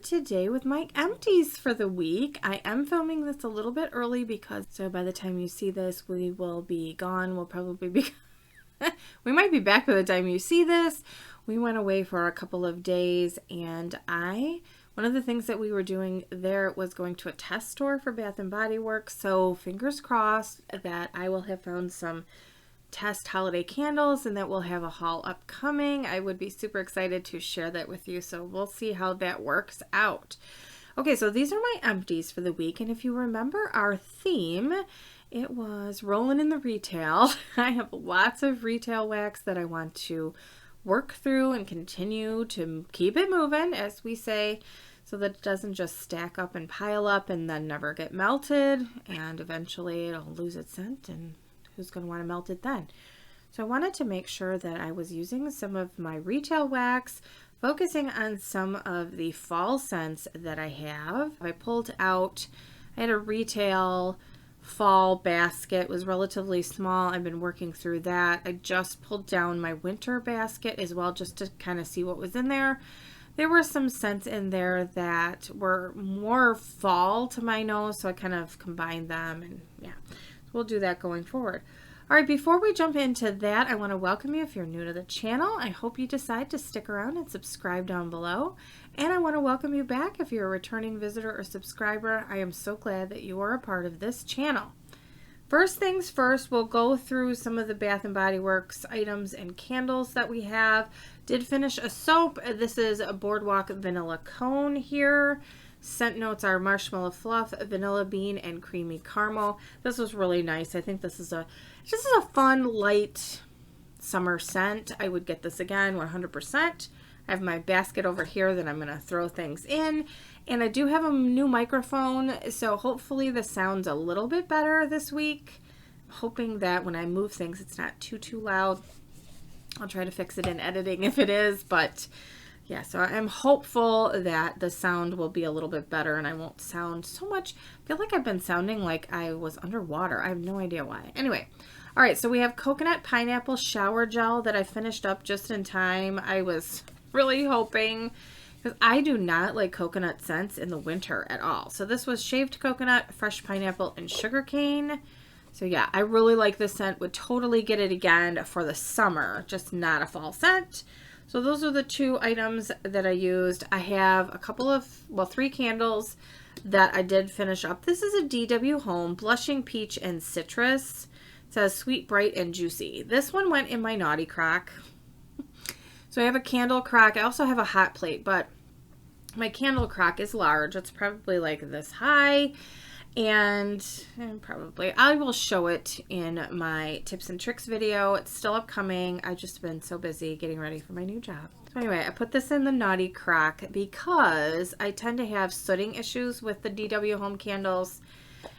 today with my empties for the week. I am filming this a little bit early because by the time you see this, we will be gone. We'll probably be we might be back by the time you see this. We went away for a couple of days, and one of the things that we were doing there was going to a test store for Bath and Body Works. So fingers crossed that I will have found some test holiday candles and that we'll have a haul upcoming. I would be super excited to share that with you, so we'll see how that works out. Okay, so these are my empties for the week, and if you remember our theme, it was rolling in the retail. I have lots of retail wax that I want to work through and continue to keep it moving, as we say, so that it doesn't just stack up and pile up and then never get melted, and eventually it'll lose its scent, and who's going to want to melt it then? So I wanted to make sure that I was using some of my retail wax, focusing on some of the fall scents that I have. I pulled out, I had a retail fall basket, it was relatively small. I've been working through that. I just pulled down my winter basket as well, just to kind of see what was in there. There were some scents in there that were more fall to my nose, so I kind of combined them, and yeah. We'll do that going forward. All right, before we jump into that, I want to welcome you if you're new to the channel. I hope you decide to stick around and subscribe down below. And I want to welcome you back if you're a returning visitor or subscriber. I am so glad that you are a part of this channel. First things first, we'll go through some of the Bath and Body Works items and candles that we have. Did finish a soap. This is a Boardwalk Vanilla Cone here. Scent notes are marshmallow fluff, vanilla bean, and creamy caramel. This was really nice. I think this is a fun, light summer scent. I would get this again 100%. I have my basket over here that I'm going to throw things in. And I do have a new microphone, so hopefully the sound's a little bit better this week. I'm hoping that when I move things, it's not too loud. I'll try to fix it in editing if it is, but yeah, so I'm hopeful that the sound will be a little bit better and I won't sound so much. I feel like I've been sounding like I was underwater. I have no idea why. Anyway, all right, so we have coconut pineapple shower gel that I finished up just in time. I was really hoping, because I do not like coconut scents in the winter at all. So this was shaved coconut, fresh pineapple, and sugarcane. So yeah, I really like this scent. Would totally get it again for the summer, just not a fall scent. So those are the two items that I used. I have a couple of, three candles that I did finish up. This is a DW Home Blushing Peach and Citrus. It says sweet, bright, and juicy. This one went in my naughty crock. So I have a candle crock. I also have a hot plate, but my candle crock is large. It's probably like this high. And probably I will show it in my tips and tricks video. It's still upcoming. I've just been so busy getting ready for my new job. So anyway, I put this in the naughty crock because I tend to have sooting issues with the DW Home candles,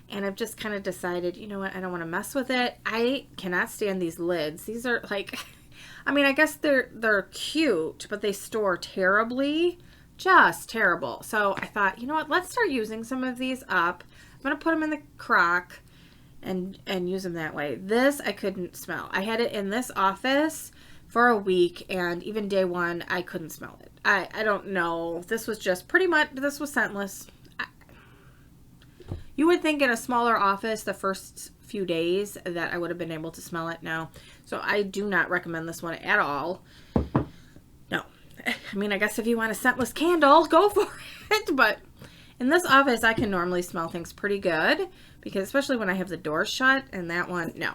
and I've just kind of decided, you know what, I don't want to mess with it. I cannot stand these lids. These are like, I mean, I guess they're cute, but they store terribly, just terrible. So I thought, you know what, let's start using some of these up. I'm going to put them in the crock and use them that way. This I couldn't smell. I had it in this office for a week, and even day one, I couldn't smell it. I don't know. This was just pretty much, this was scentless. You would think in a smaller office the first few days that I would have been able to smell it. No. So I do not recommend this one at all. No. I mean, I guess if you want a scentless candle, go for it, but in this office, I can normally smell things pretty good, because especially when I have the doors shut, and that one, no.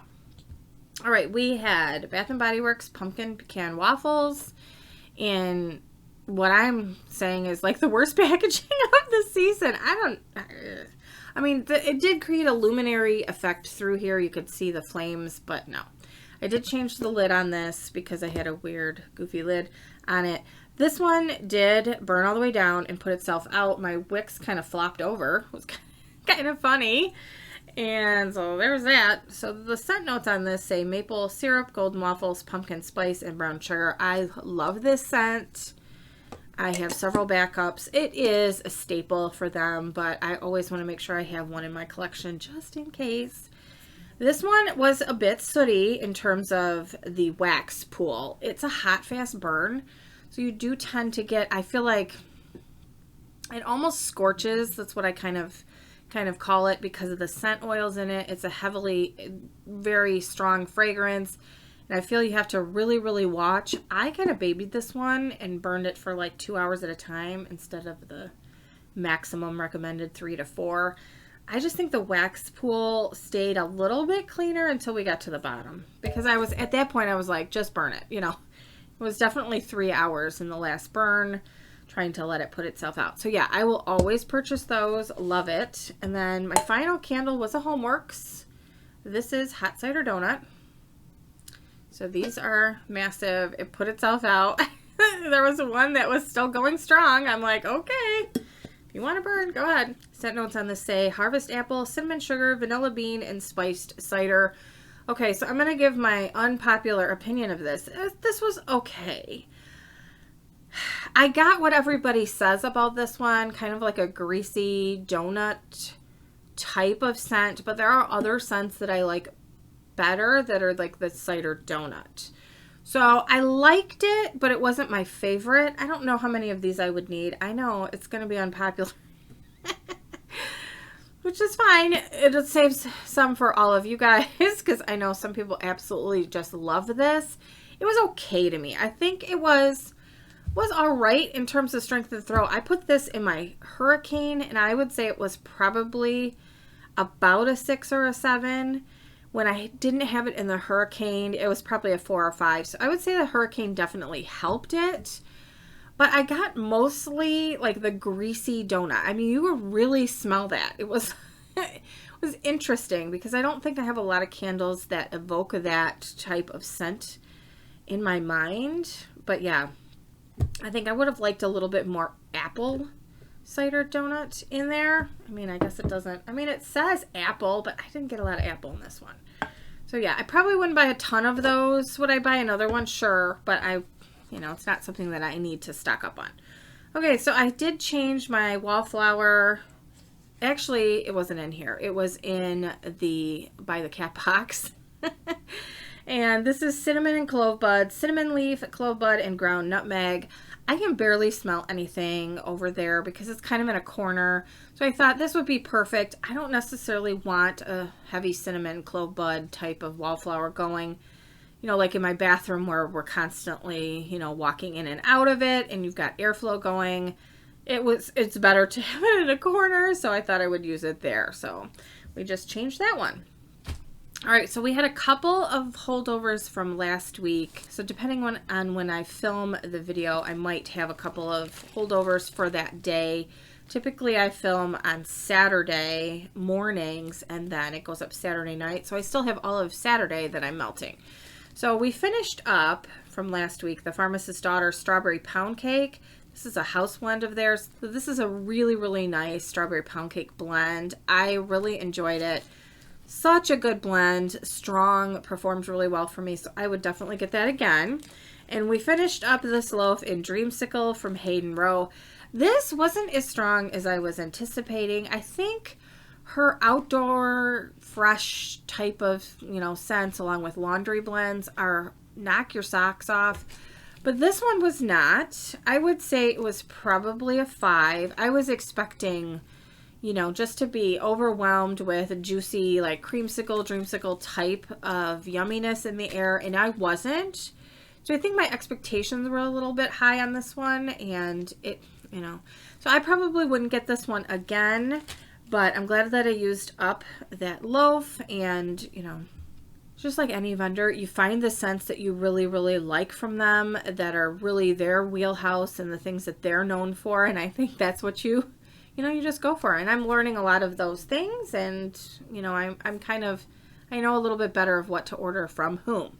All right, we had Bath and Body Works Pumpkin Pecan Waffles in what I'm saying is like the worst packaging of the season. I mean, it did create a luminary effect through here. You could see the flames, but no. I did change the lid on this because I had a weird, goofy lid on it. This one did burn all the way down and put itself out. My wicks kind of flopped over. It was kind of funny. And so there's that. So the scent notes on this say maple syrup, golden waffles, pumpkin spice, and brown sugar. I love this scent. I have several backups. It is a staple for them, but I always want to make sure I have one in my collection just in case. This one was a bit sooty in terms of the wax pool. It's a hot, fast burn. So you do tend to get, I feel like It almost scorches. That's what I kind of call it because of the scent oils in it. It's a very strong fragrance. And I feel you have to really, really watch. I kind of babied this one and burned it for like 2 hours at a time instead of the maximum recommended 3 to 4. I just think the wax pool stayed a little bit cleaner until we got to the bottom. Because at that point, I was like, just burn it, you know. It was definitely 3 hours in the last burn, trying to let it put itself out. So yeah, I will always purchase those. Love it. And then my final candle was a Homeworks. This is Hot Cider Donut. So these are massive. It put itself out. There was one that was still going strong. I'm like, okay, if you want to burn, go ahead. Scent notes on this say harvest apple, cinnamon sugar, vanilla bean, and spiced cider. Okay, so I'm going to give my unpopular opinion of this. This was okay. I got what everybody says about this one, kind of like a greasy donut type of scent, but there are other scents that I like better that are like the cider donut. So I liked it, but it wasn't my favorite. I don't know how many of these I would need. I know it's going to be unpopular, which is fine. It saves some for all of you guys because I know some people absolutely just love this. It was okay to me. I think it was all right in terms of strength of throw. I put this in my Hurricane, and I would say it was probably about a 6 or a 7. When I didn't have it in the Hurricane, it was probably a 4 or 5. So I would say the Hurricane definitely helped it. But I got mostly like the greasy donut. I mean, you would really smell that. It was it was interesting because I don't think I have a lot of candles that evoke that type of scent in my mind. But yeah, I think I would have liked a little bit more apple cider donut in there. I mean, I guess it doesn't, I mean, it says apple, but I didn't get a lot of apple in this one. So yeah, I probably wouldn't buy a ton of those. Would I buy another one? Sure. But it's not something that I need to stock up on. Okay, so I did change my wallflower. Actually, it wasn't in here. It was in by the cat box. And this is cinnamon and clove bud, cinnamon leaf, clove bud, and ground nutmeg. I can barely smell anything over there because it's kind of in a corner. So I thought this would be perfect. I don't necessarily want a heavy cinnamon clove bud type of wallflower going, like in my bathroom where we're constantly, walking in and out of it and you've got airflow going. It's better to have it in a corner. So I thought I would use it there. So we just changed that one. All right, so we had a couple of holdovers from last week. So depending on when I film the video, I might have a couple of holdovers for that day. Typically, I film on Saturday mornings, and then it goes up Saturday night. So I still have all of Saturday that I'm melting. So we finished up from last week the Pharmacist's Daughter Strawberry Pound Cake. This is a house blend of theirs. So this is a really, really nice strawberry pound cake blend. I really enjoyed it. Such a good blend, strong, performs really well for me, so I would definitely get that again. And we finished up this loaf in Dreamsicle from Hayden Rowe. This wasn't as strong as I was anticipating. I think her outdoor fresh type of, scents along with laundry blends are knock your socks off. But this one was not. I would say it was probably a 5. I was expecting just to be overwhelmed with juicy, like creamsicle, dreamsicle type of yumminess in the air, and I wasn't. So I think my expectations were a little bit high on this one, and so I probably wouldn't get this one again, but I'm glad that I used up that loaf, and, just like any vendor, you find the scents that you really, really like from them that are really their wheelhouse and the things that they're known for, and I think that's what you just go for it. And I'm learning a lot of those things, and, I know a little bit better of what to order from whom.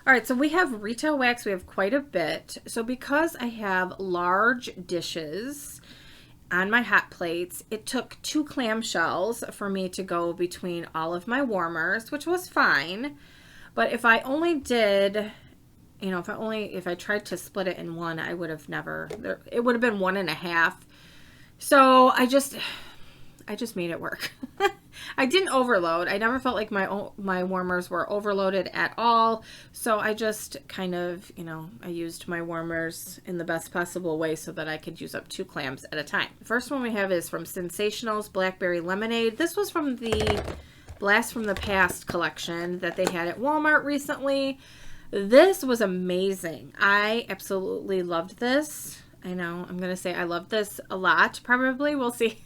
All right, so we have retail wax. We have quite a bit. So because I have large dishes on my hot plates, it took 2 clamshells for me to go between all of my warmers, which was fine. But if I only did, if I tried to split it in one, I would have never, it would have been 1.5. So I just made it work. I didn't overload. I never felt like my warmers were overloaded at all. So I just kind of, I used my warmers in the best possible way so that I could use up 2 clams at a time. The first one we have is from Sensationals Blackberry Lemonade. This was from the Blast from the Past collection that they had at Walmart recently. This was amazing. I absolutely loved this. I know I'm going to say I loved this a lot, probably. We'll see.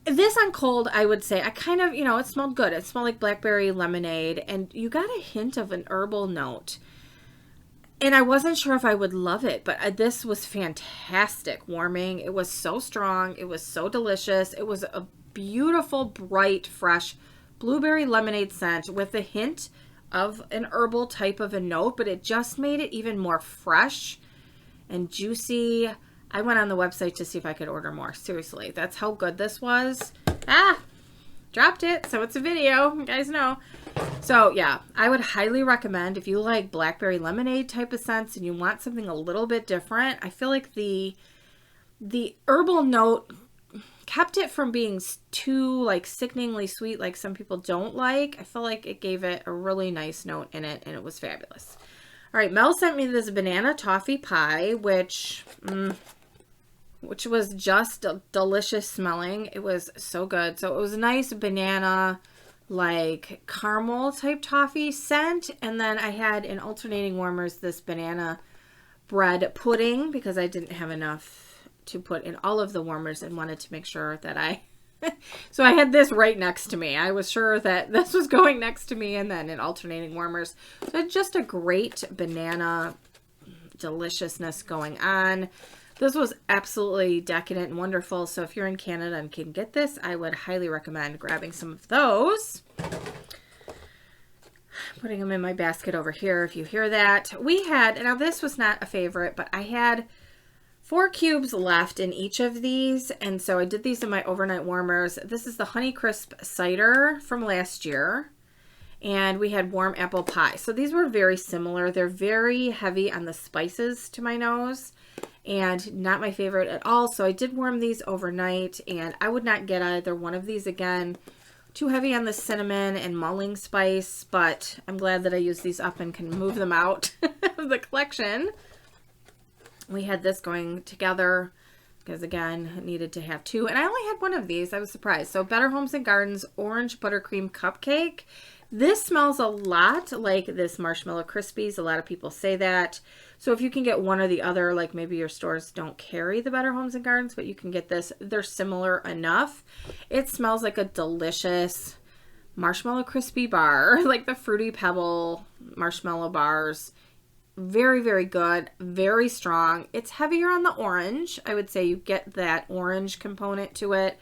This on cold, I would say, I kind of, it smelled good. It smelled like blackberry lemonade, and you got a hint of an herbal note. And I wasn't sure if I would love it, but this was fantastic warming. It was so strong. It was so delicious. It was a beautiful, bright, fresh blueberry lemonade scent with a hint of an herbal type of a note, but it just made it even more fresh and juicy. I went on the website to see if I could order more. Seriously, that's how good this was. Dropped it. So it's a video. You guys know. So yeah, I would highly recommend if you like blackberry lemonade type of scents and you want something a little bit different. I feel like the herbal note kept it from being too like sickeningly sweet like some people don't like. I feel like it gave it a really nice note in it, and it was fabulous. All right, Mel sent me this banana toffee pie, which was just delicious smelling. It was so good. So it was a nice banana, like caramel type toffee scent. And then I had in alternating warmers this banana bread pudding because I didn't have enough to put in all of the warmers and wanted to make sure that so I had this right next to me. I was sure that this was going next to me, and then in alternating warmers. So just a great banana deliciousness going on. This was absolutely decadent and wonderful. So if you're in Canada and can get this, I would highly recommend grabbing some of those. Putting them in my basket over here if you hear that. We had, now this was not a favorite, but I had 4 cubes left in each of these. And so I did these in my overnight warmers. This is the Honeycrisp cider from last year. And we had warm apple pie. So these were very similar. They're very heavy on the spices to my nose, and not my favorite at all. So I did warm these overnight, and I would not get either one of these again. Too heavy on the cinnamon and mulling spice, but I'm glad that I used these up and can move them out of the collection. We had this going together because, again, needed to have 2. And I only had 1 of these. I was surprised. So Better Homes and Gardens Orange Buttercream Cupcake. This smells a lot like this Marshmallow Krispies. A lot of people say that. So if you can get one or the other, like maybe your stores don't carry the Better Homes and Gardens, but you can get this. They're similar enough. It smells like a delicious Marshmallow Crispy bar, like the Fruity Pebble marshmallow bars. Very, very good. Very strong. It's heavier on the orange. I would say you get that orange component to it.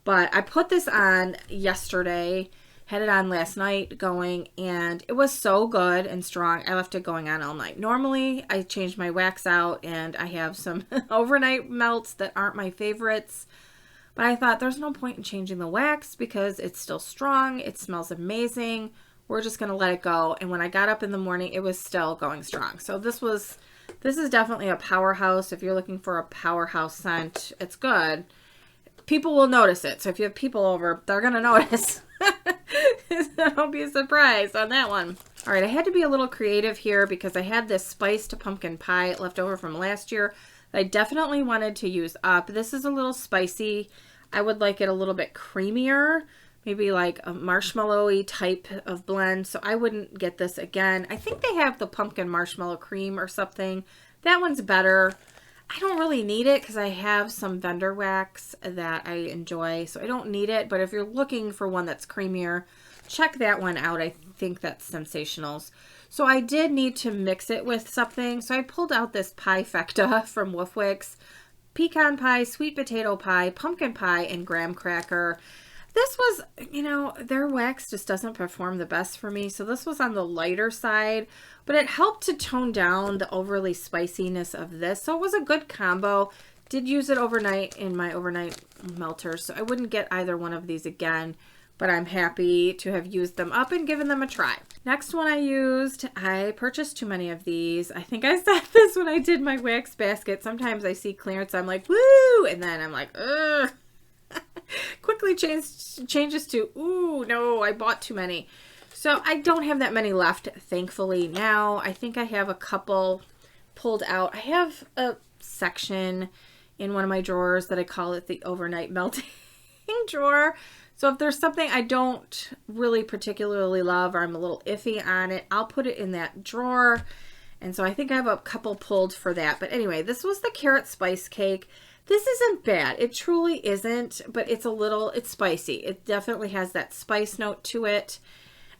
But I put this on yesterday. Had it on last night going, and it was so good and strong. I left it going on all night. Normally, I change my wax out, and I have some overnight melts that aren't my favorites. But I thought there's no point in changing the wax because it's still strong. It smells amazing. We're just going to let it go. And when I got up in the morning, it was still going strong. So this is definitely a powerhouse. If you're looking for a powerhouse scent, it's good. People will notice it. So if you have people over, they're going to notice. Don't be surprised on that one. All right, I had to be a little creative here because I had this spiced pumpkin pie left over from last year that I definitely wanted to use up. This is a little spicy. I would like it a little bit creamier, maybe like a marshmallowy type of blend. So I wouldn't get this again. I think they have the pumpkin marshmallow cream or something. That one's better. I don't really need it because I have some vendor wax that I enjoy, so I don't need it. But if you're looking for one that's creamier, check that one out. I think that's Sensationals. So I did need to mix it with something. So I pulled out this Pie-fecta from Woofwix. Pecan pie, sweet potato pie, pumpkin pie, and graham cracker. This was, their wax just doesn't perform the best for me. So this was on the lighter side, but it helped to tone down the overly spiciness of this. So it was a good combo. Did use it overnight in my overnight melter. So I wouldn't get either one of these again, but I'm happy to have used them up and given them a try. Next one I purchased too many of these. I think I said this when I did my wax basket. Sometimes I see clearance, I'm like, woo! And then I'm like, ugh. quickly changes to, ooh, no, I bought too many. So I don't have that many left, thankfully. Now I think I have a couple pulled out. I have a section in one of my drawers that I call it the overnight melting drawer. So if there's something I don't really particularly love, or I'm a little iffy on it, I'll put it in that drawer. And so I think I have a couple pulled for that. But anyway, this was the carrot spice cake. This isn't bad. It truly isn't, but it's spicy. It definitely has that spice note to it.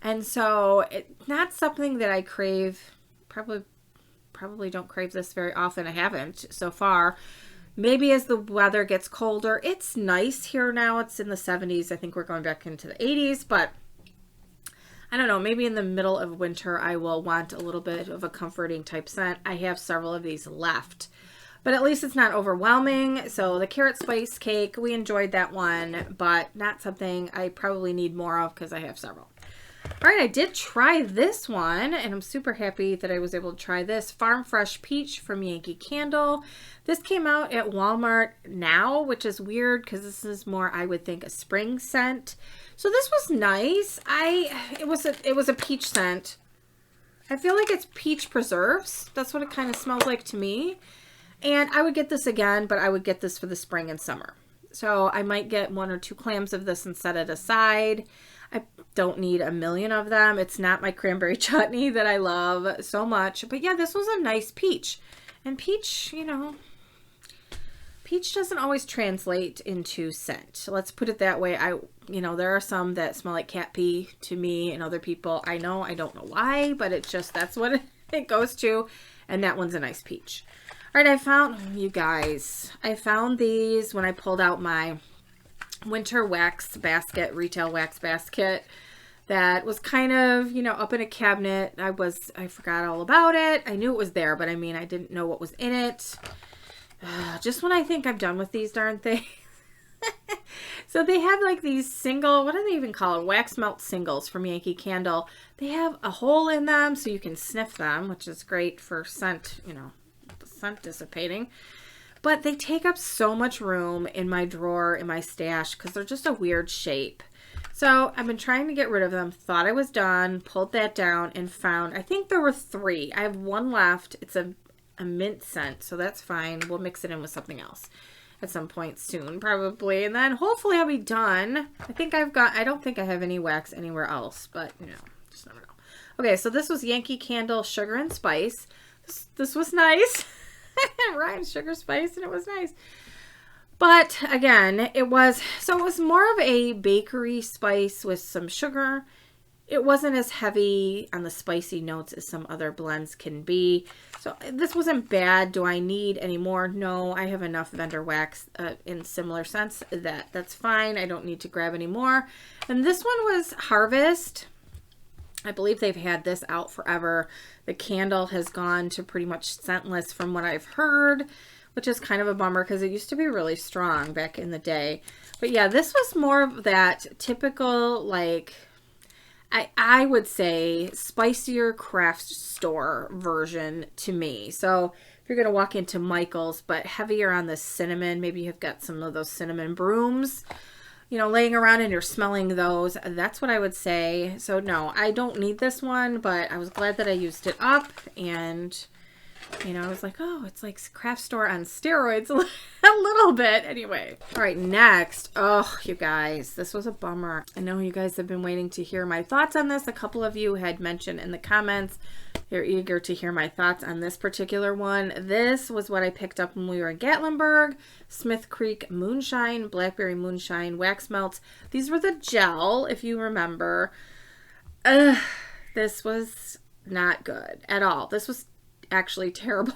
And so it's not something that I crave. Probably don't crave this very often. I haven't so far. Maybe as the weather gets colder. It's nice here now. It's in the 70s. I think we're going back into the 80s, but I don't know. Maybe in the middle of winter, I will want a little bit of a comforting type scent. I have several of these left, but at least it's not overwhelming. So the carrot spice cake, we enjoyed that one, but not something I probably need more of because I have several. All right, I did try this one, and I'm super happy that I was able to try this. Farm Fresh Peach from Yankee Candle. This came out at Walmart now, which is weird because this is more, I would think, a spring scent. So this was nice. It was a peach scent. I feel like it's peach preserves. That's what it kind of smells like to me. And I would get this again, but I would get this for the spring and summer. So I might get 1 or 2 clams of this and set it aside. I don't need a million of them. It's not my cranberry chutney that I love so much. But yeah, this was a nice peach. And peach, peach doesn't always translate into scent. Let's put it that way. There are some that smell like cat pee to me and other people. I don't know why, but that's what it goes to. And that one's a nice peach. All right, I found these when I pulled out my winter wax basket, retail wax basket that was kind of, up in a cabinet. I forgot all about it. I knew it was there, but I didn't know what was in it. Just when I think I'm done with these darn things. So they have like these single, what do they even call it? Wax melt singles from Yankee Candle. They have a hole in them so you can sniff them, which is great for scent, scent dissipating. But they take up so much room in my drawer, in my stash, because they're just a weird shape. So I've been trying to get rid of them. Thought I was done. Pulled that down and found, I think there were 3. I have 1 left. It's a mint scent, so that's fine. We'll mix it in with something else at some point soon, probably. And then hopefully I'll be done. I don't think I have any wax anywhere else, but, just never know. Okay, so this was Yankee Candle Sugar and Spice. This was nice. It rhymes, sugar spice, and it was nice. But again, it was more of a bakery spice with some sugar. It wasn't as heavy on the spicy notes as some other blends can be. So this wasn't bad. Do I need any more? No, I have enough vendor wax in similar scents that's fine. I don't need to grab any more. And this one was Harvest. I believe they've had this out forever. The candle has gone to pretty much scentless from what I've heard, which is kind of a bummer because it used to be really strong back in the day. But yeah, this was more of that typical, like, I would say spicier craft store version to me. So if you're going to walk into Michael's, but heavier on the cinnamon, maybe you've got some of those cinnamon brooms, laying around and you're smelling those. That's what I would say. So no, I don't need this one, but I was glad that I used it up. And, I was like, oh, it's like craft store on steroids a little bit. Anyway. All right, next. Oh, you guys, this was a bummer. I know you guys have been waiting to hear my thoughts on this. A couple of you had mentioned in the comments you're eager to hear my thoughts on this particular one. This was what I picked up when we were in Gatlinburg. Smith Creek Moonshine, Blackberry Moonshine Wax Melts. These were the gel, if you remember. This was not good at all. This was actually terrible.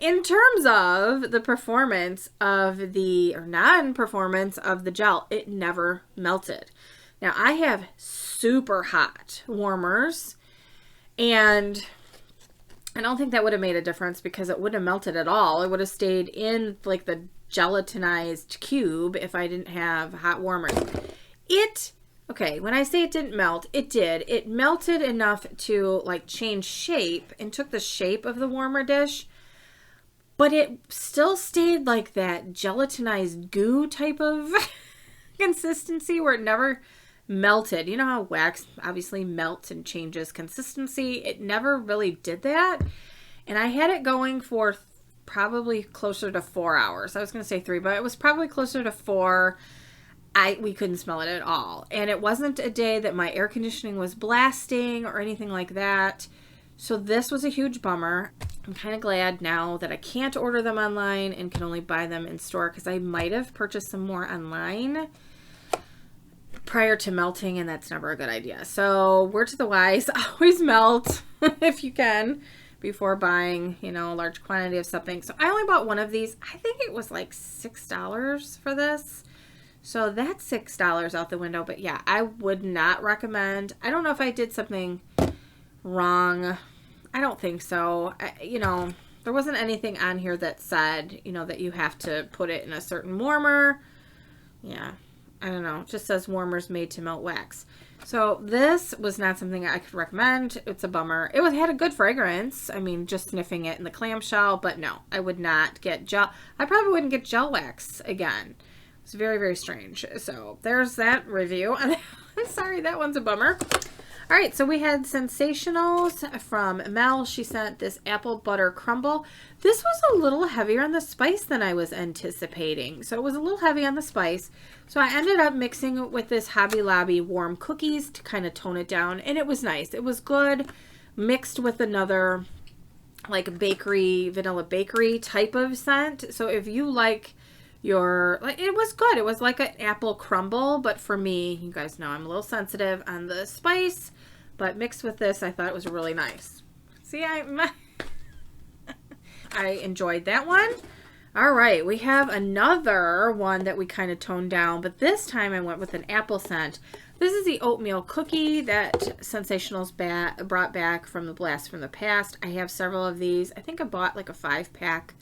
In terms of the performance of or non-performance of the gel, it never melted. Now, I have super hot warmers, and I don't think that would have made a difference because it wouldn't have melted at all. It would have stayed in like the gelatinized cube if I didn't have hot warmers. Okay, when I say it didn't melt, it did. It melted enough to like change shape and took the shape of the warmer dish. but it still stayed like that gelatinized goo type of consistency where it never melted. You know how wax obviously melts and changes consistency? It never really did that. And I had it going for probably closer to 4 hours. I was going to say 3, but it was probably closer to 4. We couldn't smell it at all. And it wasn't a day that my air conditioning was blasting or anything like that. So this was a huge bummer. I'm kind of glad now that I can't order them online and can only buy them in store, because I might have purchased some more online prior to melting, and that's never a good idea. So word to the wise, always melt if you can before buying, a large quantity of something. So I only bought one of these. I think it was like $6 for this. So that's $6 out the window. But yeah, I would not recommend. I don't know if I did something wrong. I don't think so. There wasn't anything on here that said, that you have to put it in a certain warmer. Yeah, I don't know. It just says warmers made to melt wax. So this was not something I could recommend. It's a bummer. It had a good fragrance. I mean, just sniffing it in the clamshell, but no, I would not get gel. I probably wouldn't get gel wax again. It's very, very strange. So there's that review. I'm sorry, that one's a bummer. All right, so we had Sensationals from Mel. She sent this apple butter crumble. This was a little heavier on the spice than I was anticipating. So it was a little heavy on the spice. So I ended up mixing it with this Hobby Lobby warm cookies to kind of tone it down. And it was nice. It was good mixed with another like vanilla bakery type of scent. So if you like it was good. It was like an apple crumble, but for me, you guys know I'm a little sensitive on the spice, but mixed with this, I thought it was really nice. See, I enjoyed that one. All right, we have another one that we kind of toned down, but this time I went with an apple scent. This is the oatmeal cookie that Sensationals brought back from the Blast from the Past. I have several of these. I think I bought like a 5-pack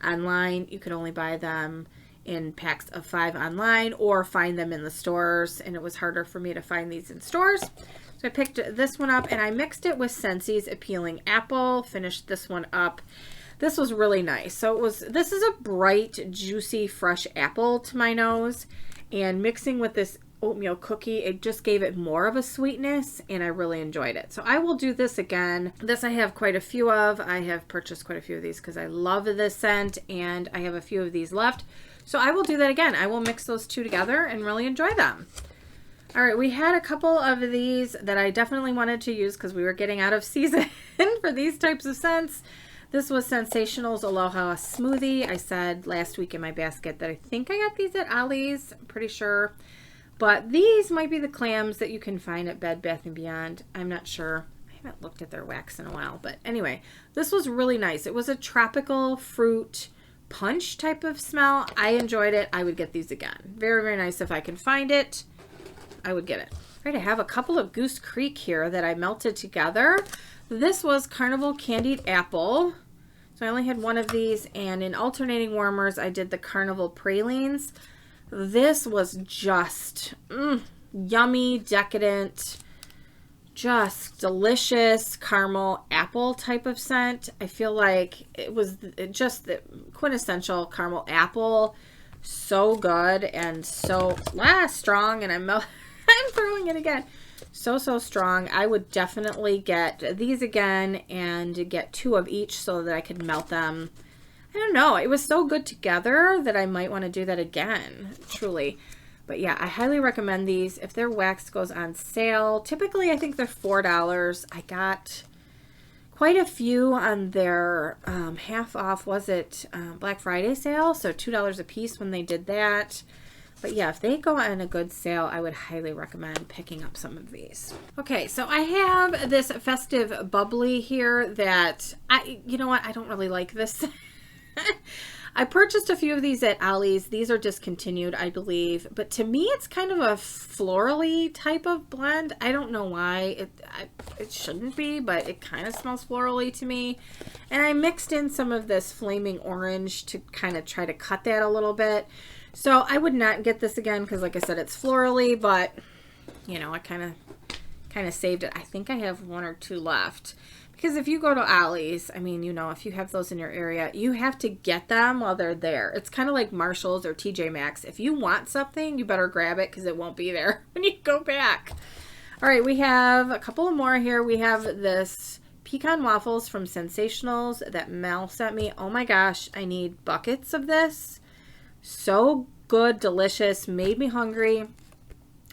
online. You could only buy them in packs of 5 online or find them in the stores, and it was harder for me to find these in stores. So I picked this one up and I mixed it with Scentsy's Appealing Apple, finished this one up. This was really nice. So this is a bright, juicy, fresh apple to my nose, and mixing with this oatmeal cookie, it just gave it more of a sweetness, and I really enjoyed it. So I will do this again. This I have quite a few of. I have purchased quite a few of these because I love this scent, and I have a few of these left. So I will do that again. I will mix those two together and really enjoy them. All right, we had a couple of these that I definitely wanted to use because we were getting out of season for these types of scents. This was Sensationals Aloha Smoothie. I said last week in my basket that I think I got these at Ollie's. I'm pretty sure. But these might be the clams that you can find at Bed Bath & Beyond. I'm not sure. I haven't looked at their wax in a while. But anyway, this was really nice. It was a tropical fruit punch type of smell. I enjoyed it. I would get these again. Very, very nice. If I can find it, I would get it. All right, I have a couple of Goose Creek here that I melted together. This was Carnival Candied Apple. So I only had one of these, and in alternating warmers, I did the Carnival Pralines. This was just yummy, decadent, just delicious caramel apple type of scent. I feel like it was just the quintessential caramel apple. So good and so strong, and I'm throwing it again. So strong. I would definitely get these again and get 2 of each so that I could melt them. I don't know. It was so good together that I might want to do that again, truly. But yeah, I highly recommend these. If their wax goes on sale, typically I think they're $4. I got quite a few on their half off, was it Black Friday sale? So $2 a piece when they did that. But yeah, if they go on a good sale, I would highly recommend picking up some of these. Okay, so I have this festive bubbly here that you know what? I don't really like this. I purchased a few of these at Ollie's. These are discontinued, I believe. But to me, it's kind of a florally type of blend. I don't know why. It shouldn't be, but it kind of smells florally to me. And I mixed in some of this flaming orange to kind of try to cut that a little bit. So I would not get this again because, like I said, it's florally. But, you know, I kind of kind of saved it. I think I have 1 or 2 left. Because if you go to Ollie's, I mean, you know, if you have those in your area, you have to get them while they're there. It's kind of like Marshall's or TJ Maxx. If you want something, you better grab it because it won't be there when you go back. All right, we have a couple of more here. We have this pecan waffles from Sensationals that Mel sent me. Oh my gosh, I need buckets of this. So good, delicious, made me hungry.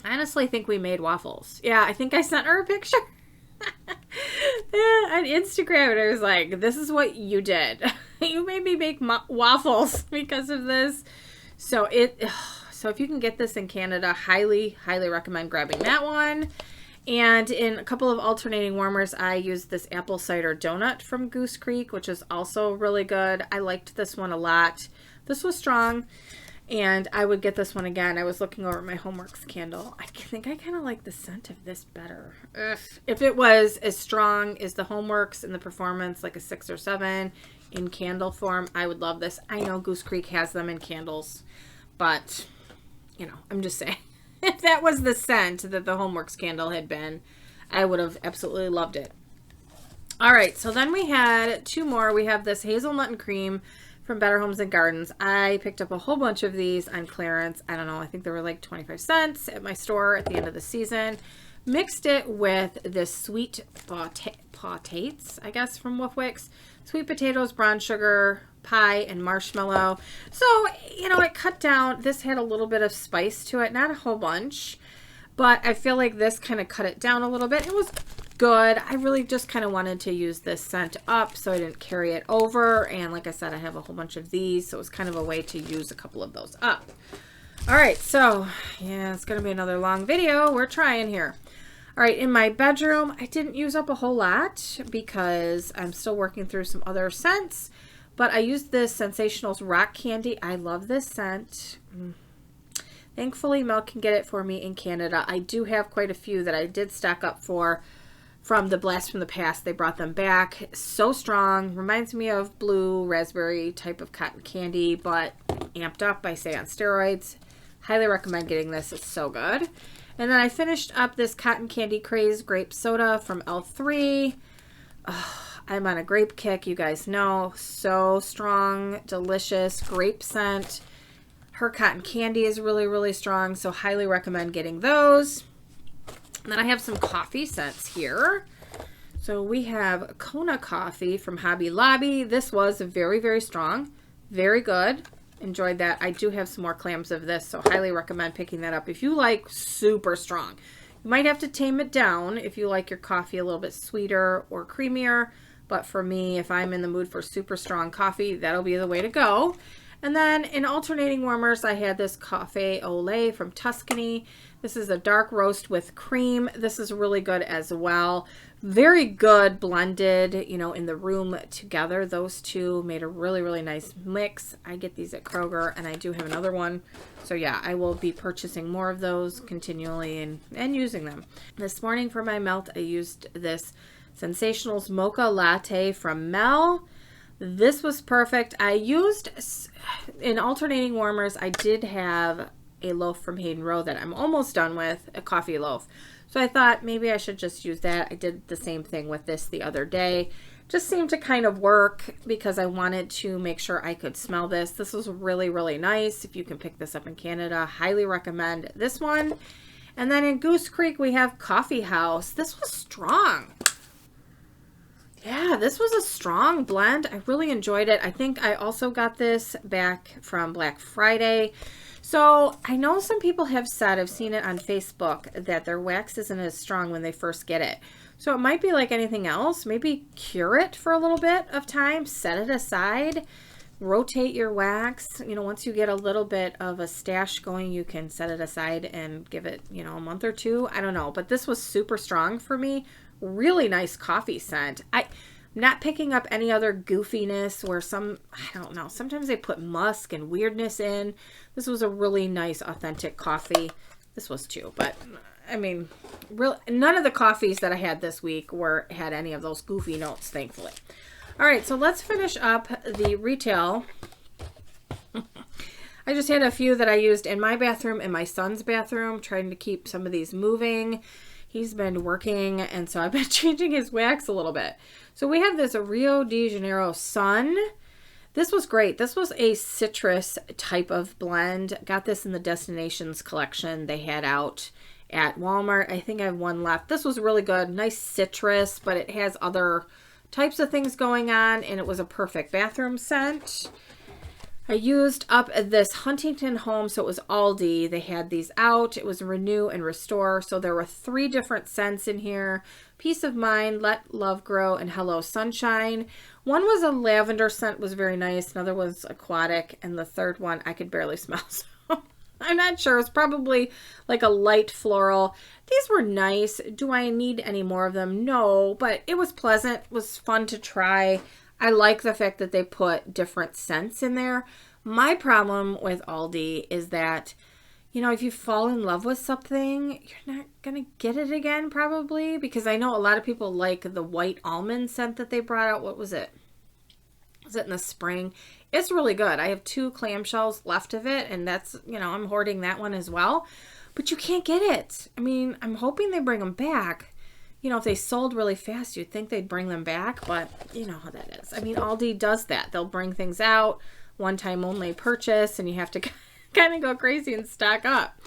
I honestly think we made waffles. Yeah, I think I sent her a picture. On Instagram, and I was like, this is what you did. You made me make waffles because of this. So if you can get this in Canada, highly recommend grabbing that one. And in a couple of alternating warmers, I used this apple cider donut from Goose Creek, which is also really good. I liked this one a lot. This was strong, and I would get this one again. I was looking over my Homeworks candle. I think I kind of like the scent of this better. Ugh. If it was as strong as the Homeworks and the Performance, like a 6 or 7 in candle form, I would love this. I know Goose Creek has them in candles, but, you know, I'm just saying. If that was the scent that the Homeworks candle had been, I would have absolutely loved it. All right, so then we had 2 more. We have this hazelnut and cream from Better Homes and Gardens. I picked up a whole bunch of these on clearance. I don't know, I think they were like 25 cents at my store at the end of the season. Mixed it with this sweet potates, I guess, from Wolfwick's. Sweet potatoes, brown sugar, pie, and marshmallow. So, you know, it cut down. This had a little bit of spice to it, not a whole bunch, but I feel like this kind of cut it down a little bit. It was good. I really just kind of wanted to use this scent up so I didn't carry it over. And like I said, I have a whole bunch of these, so it was kind of a way to use a couple of those up. All right, so yeah, it's going to be another long video. We're trying here. All right, in my bedroom, I didn't use up a whole lot because I'm still working through some other scents, but I used this Sensationals Rock Candy. I love this scent. Thankfully, Mel can get it for me in Canada. I do have quite a few that I did stock up for from the Blast from the Past. They brought them back. So strong. Reminds me of blue raspberry type of cotton candy, but amped up, I say, on steroids. Highly recommend getting this. It's so good. And then I finished up this Cotton Candy Craze Grape Soda from L3. Oh, I'm on a grape kick, you guys know. So strong, delicious, grape scent. Her cotton candy is really strong, so highly recommend getting those. And then I have some coffee scents here. So we have Kona coffee from Hobby Lobby. This was very strong, very good. Enjoyed that. I do have some more clams of this, so highly recommend picking that up if you like super strong. You might have to tame it down if you like your coffee a little bit sweeter or creamier, but for me, if I'm in the mood for super strong coffee, that'll be the way to go. And then in alternating warmers, I had this Cafe au lait from Tuscany. This is a dark roast with cream. This is really good as well. Very good blended, you know, in the room together. Those two made a really nice mix. I get these at Kroger, and I do have another one. So yeah, I will be purchasing more of those continually and using them. This morning for my melt, I used this Sensationals Mocha Latte from Mel. This was perfect. I used, in alternating warmers, I did have a loaf from Hayden Row that I'm almost done with, a coffee loaf. So I thought maybe I should just use that. I did the same thing with this the other day. Just seemed to kind of work because I wanted to make sure I could smell this. This was really nice. If you can pick this up in Canada, highly recommend this one. And then in Goose Creek, we have Coffee House. This was strong. Yeah, this was a strong blend. I really enjoyed it. I think I also got this back from Black Friday. So I know some people have said, I've seen it on Facebook, that their wax isn't as strong when they first get it. So it might be like anything else. Maybe cure it for a little bit of time, set it aside, rotate your wax. You know, once you get a little bit of a stash going, you can set it aside and give it, you know, a month or two. I don't know, but this was super strong for me. Really nice coffee scent. I'm not picking up any other goofiness where I don't know, sometimes they put musk and weirdness in. This was a really nice, authentic coffee. This was too, but I mean, none of the coffees that I had this week had any of those goofy notes, thankfully. All right, so let's finish up the retail. I just had a few that I used in my bathroom and my son's bathroom, trying to keep some of these moving. He's been working, and so I've been changing his wax a little bit. So we have this Rio de Janeiro Sun. This was great. This was a citrus type of blend. Got this in the Destinations collection they had out at Walmart. I think I have one left. This was really good. Nice citrus, but it has other types of things going on, and it was a perfect bathroom scent. I used up this Huntington Home, so it was Aldi. They had these out. It was Renew and Restore. So there were 3 different scents in here. Peace of Mind, Let Love Grow, and Hello Sunshine. One was a lavender scent, was very nice. Another was aquatic, and the third one I could barely smell. So I'm not sure. It's probably like a light floral. These were nice. Do I need any more of them? No, but it was pleasant. It was fun to try. I like the fact that they put different scents in there. My problem with Aldi is that, you know, if you fall in love with something, you're not going to get it again probably, because I know a lot of people like the white almond scent that they brought out. What was it? Was it in the spring? It's really good. I have 2 clamshells left of it, and that's, you know, I'm hoarding that one as well. But you can't get it. I mean, I'm hoping they bring them back. You know, if they sold really fast, you'd think they'd bring them back, but you know how that is. I mean, Aldi does that. They'll bring things out, one-time only purchase, and you have to kind of go crazy and stock up.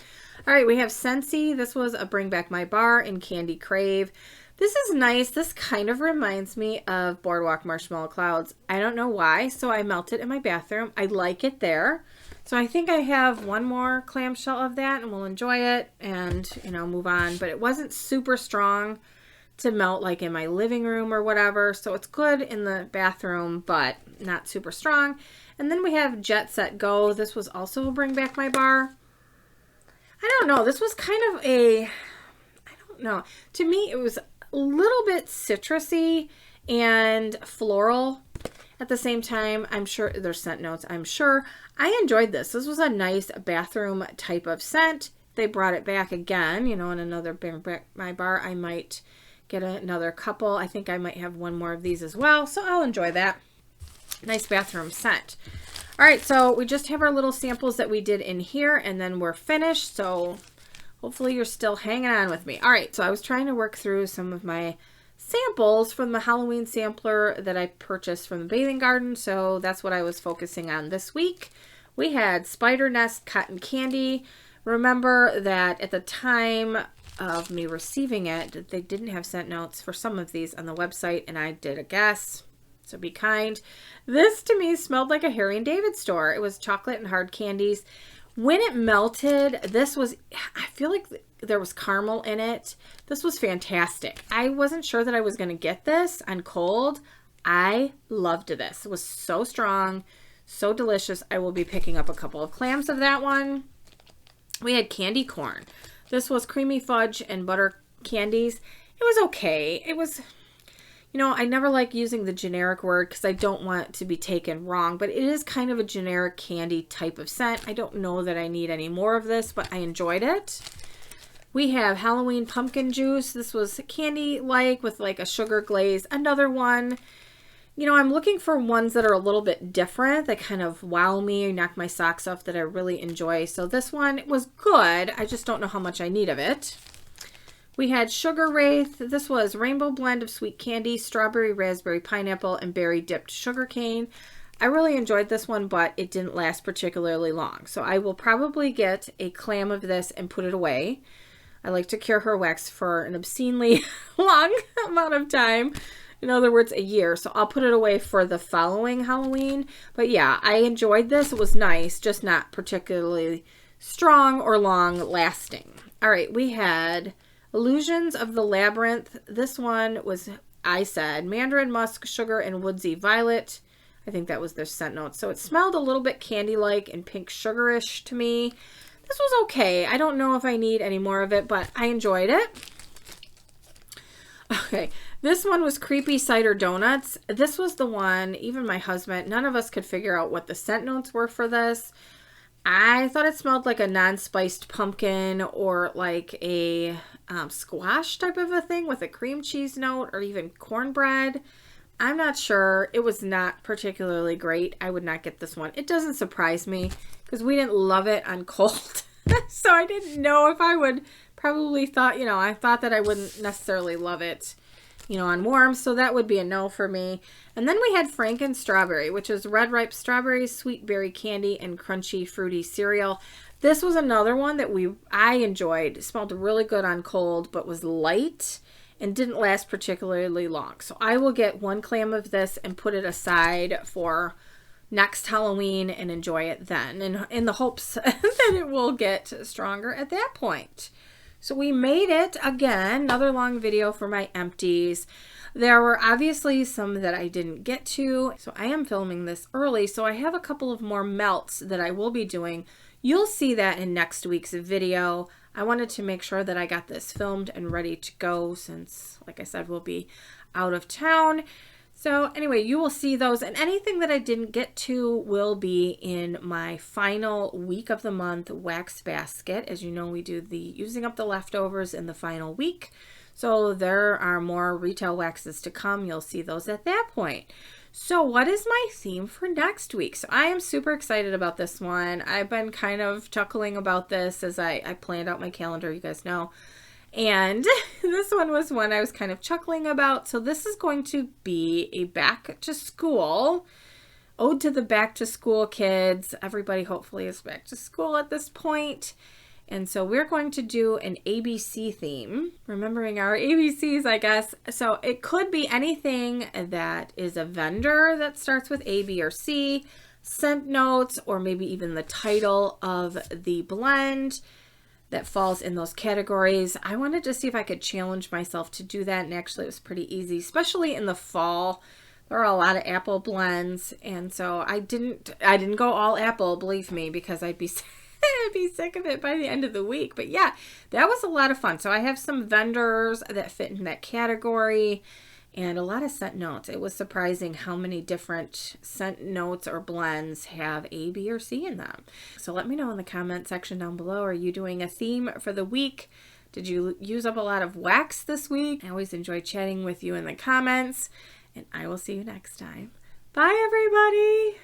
All right, we have Scentsy. This was a Bring Back My Bar and Candy Crave. This is nice. This kind of reminds me of Boardwalk Marshmallow Clouds. I don't know why, so I melt it in my bathroom. I like it there. So I think I have one more clamshell of that, and we'll enjoy it and, you know, move on. But it wasn't super strong to melt like in my living room or whatever. So it's good in the bathroom, but not super strong. And then we have Jet Set Go. This was also Bring Back My Bar. I don't know. This was kind of I don't know. To me, it was a little bit citrusy and floral at the same time. I'm sure there's scent notes. I'm sure. I enjoyed this. This was a nice bathroom type of scent. They brought it back again, you know, in another Bring Back My Bar. I might get another couple. I think I might have one more of these as well, so I'll enjoy that. Nice bathroom scent. All right, so we just have our little samples that we did in here, and then we're finished, so hopefully you're still hanging on with me. All right, so I was trying to work through some of my samples from the Halloween sampler that I purchased from the Bathing Garden, so that's what I was focusing on this week. We had Spider Nest Cotton Candy. Remember that at the time of me receiving it, they didn't have scent notes for some of these on the website, and I did a guess, so be kind. This to me smelled like a Harry and David store. It was chocolate and hard candies. When it melted, this was, I feel like there was caramel in it. This was fantastic. I wasn't sure that I was going to get this on cold. I loved this. It was so strong, so delicious. I will be picking up a couple of clams of that one. We had candy corn. This was creamy fudge and butter candies. It was okay. It was, you know, I never like using the generic word because I don't want it to be taken wrong, but it is kind of a generic candy type of scent. I don't know that I need any more of this, but I enjoyed it. We have Halloween pumpkin juice. This was candy-like with like a sugar glaze. Another one. You know, I'm looking for ones that are a little bit different, that kind of wow me or knock my socks off, that I really enjoy. So this one was good. I just don't know how much I need of it. We had Sugar Wraith. This was rainbow blend of sweet candy, strawberry, raspberry, pineapple, and berry dipped sugar cane. I really enjoyed this one, but it didn't last particularly long. So I will probably get a clam of this and put it away. I like to cure her wax for an obscenely long amount of time. In other words, a year. So I'll put it away for the following Halloween. But yeah, I enjoyed this. It was nice, just not particularly strong or long lasting. All right, we had Illusions of the Labyrinth. This one was, I said, mandarin musk, sugar, and woodsy violet. I think that was their scent note. So it smelled a little bit candy-like and pink sugarish to me. This was okay. I don't know if I need any more of it, but I enjoyed it. Okay, this one was Creepy Cider Donuts. This was the one, even my husband, none of us could figure out what the scent notes were for this. I thought it smelled like a non-spiced pumpkin or like a squash type of a thing with a cream cheese note or even cornbread. I'm not sure. It was not particularly great. I would not get this one. It doesn't surprise me because we didn't love it on cold. So I didn't know if I would probably thought, I thought that I wouldn't necessarily love it, on warm. So that would be a no for me. And then we had Franken Strawberry, which is red ripe strawberries, sweet berry candy, and crunchy fruity cereal. This was another one that I enjoyed. It smelled really good on cold, but was light and didn't last particularly long. So I will get 1 clam of this and put it aside for next Halloween and enjoy it then, and in the hopes that it will get stronger at that point. So we made it again, another long video for my empties. There were obviously some that I didn't get to, so I am filming this early, so I have a couple of more melts that I will be doing. You'll see that in next week's video. I wanted to make sure that I got this filmed and ready to go since, like I said, we'll be out of town. So anyway, you will see those, and anything that I didn't get to will be in my final week of the month wax basket. As you know, we do the using up the leftovers in the final week. So there are more retail waxes to come. You'll see those at that point. So what is my theme for next week? So I am super excited about this one. I've been kind of chuckling about this as I planned out my calendar, you guys know. And this one was one I was kind of chuckling about. So this is going to be a back to school, ode to the back to school kids. Everybody hopefully is back to school at this point. And so we're going to do an ABC theme, remembering our ABCs, I guess. So it could be anything that is a vendor that starts with A, B, or C, scent notes, or maybe even the title of the blend that falls in those categories. I wanted to see if I could challenge myself to do that, and actually it was pretty easy, especially in the fall. There are a lot of apple blends, and so I didn't go all apple, believe me, because I'd be sick of it by the end of the week. But yeah, that was a lot of fun. So I have some vendors that fit in that category and a lot of scent notes. It was surprising how many different scent notes or blends have A, B, or C in them. So let me know in the comment section down below. Are you doing a theme for the week? Did you use up a lot of wax this week? I always enjoy chatting with you in the comments, and I will see you next time. Bye, everybody.